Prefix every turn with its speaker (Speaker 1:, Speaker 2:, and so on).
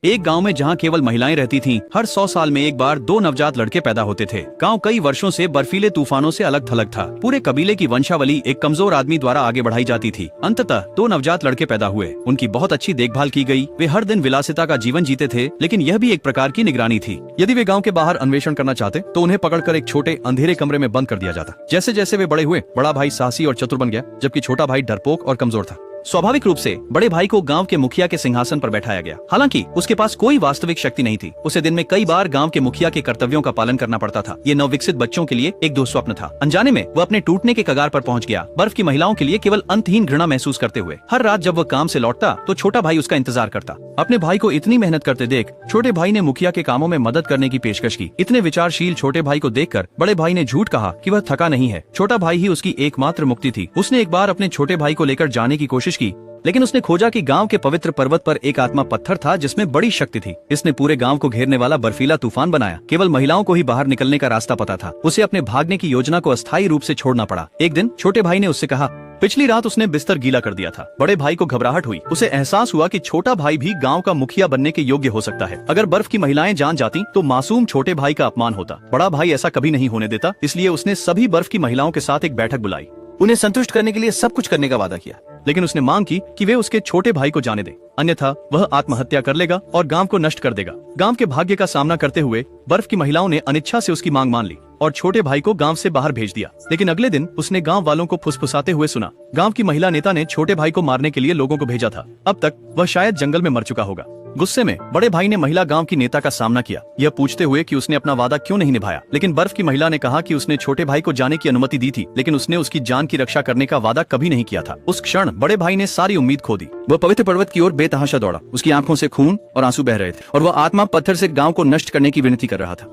Speaker 1: एक गांव में जहां केवल महिलाएं रहती थीं, हर 100 साल में एक बार 2 नवजात लड़के पैदा होते थे। गांव कई वर्षों से बर्फीले तूफानों से अलग थलग था। पूरे कबीले की वंशावली एक कमजोर आदमी द्वारा आगे बढ़ाई जाती थी। अंततः 2 नवजात लड़के पैदा हुए। उनकी बहुत अच्छी देखभाल की गई। वे हर दिन विलासिता का जीवन जीते थे, लेकिन यह भी एक प्रकार की निगरानी थी। यदि वे गाँव के बाहर अन्वेषण करना चाहते तो उन्हें पकड़कर एक छोटे अंधेरे कमरे में बंद कर दिया जाता। जैसे जैसे वे बड़े हुए, बड़ा भाई साहसी और चतुर बन गया, जबकि छोटा भाई डरपोक और कमजोर था। स्वाभाविक रूप से बड़े भाई को गांव के मुखिया के सिंहासन पर बैठाया गया। हालांकि उसके पास कोई वास्तविक शक्ति नहीं थी। उसे दिन में कई बार गांव के मुखिया के कर्तव्यों का पालन करना पड़ता था। ये नवविकसित बच्चों के लिए एक दुस्वप्न था। अनजाने में वह अपने टूटने के कगार पर पहुंच गया, बर्फ की महिलाओं के लिए केवल अंतहीन घृणा महसूस करते हुए। हर रात जब वह काम से लौटता तो छोटा भाई उसका इंतजार करता। अपने भाई को इतनी मेहनत करते देख छोटे भाई ने मुखिया के कामों में मदद करने की पेशकश की। इतने विचारशील छोटे भाई को देखकर बड़े भाई ने झूठ कहा कि वह थका नहीं है। छोटा भाई ही उसकी एकमात्र मुक्ति थी। उसने एक बार अपने छोटे भाई को लेकर जाने की कोशिश की, लेकिन उसने खोजा कि गांव के पवित्र पर्वत पर एक आत्मा पत्थर था जिसमें बड़ी शक्ति थी। इसने पूरे गांव को घेरने वाला बर्फीला तूफान बनाया। केवल महिलाओं को ही बाहर निकलने का रास्ता पता था। उसे अपने भागने की योजना को अस्थायी रूप से छोड़ना पड़ा। एक दिन छोटे भाई ने उससे कहा, पिछली रात उसने बिस्तर गीला कर दिया था। बड़े भाई को घबराहट हुई। उसे एहसास हुआ कि छोटा भाई भी गांव का मुखिया बनने के योग्य हो सकता है। अगर बर्फ की महिलाएं जान जाती तो मासूम छोटे भाई का अपमान होता। बड़ा भाई ऐसा कभी नहीं होने देता, इसलिए उसने सभी बर्फ की महिलाओं के साथ एक बैठक बुलाई। उन्हें संतुष्ट करने के लिए सब कुछ करने का वादा किया, लेकिन उसने मांग की कि वे उसके छोटे भाई को जाने दें, अन्यथा वह आत्महत्या कर लेगा और गांव को नष्ट कर देगा। गांव के भाग्य का सामना करते हुए बर्फ की महिलाओं ने अनिच्छा से उसकी मांग मान ली और छोटे भाई को गांव से बाहर भेज दिया। लेकिन अगले दिन उसने गांव वालों को फुसफुसाते हुए सुना। गांव की महिला नेता ने छोटे भाई को मारने के लिए लोगों को भेजा था। अब तक वह शायद जंगल में मर चुका होगा। गुस्से में बड़े भाई ने महिला गांव की नेता का सामना किया, यह पूछते हुए कि उसने अपना वादा क्यों नहीं निभाया। लेकिन बर्फ की महिला ने कहा कि उसने छोटे भाई को जाने की अनुमति दी थी, लेकिन उसने उसकी जान की रक्षा करने का वादा कभी नहीं किया था। उस क्षण बड़े भाई ने सारी उम्मीद खो दी। वह पवित्र पर्वत की ओर बेतहाशा दौड़ा। उसकी आंखों से खून और आंसू बह रहे थे और वह आत्मा पत्थर से गांव को नष्ट करने की विनती कर रहा था।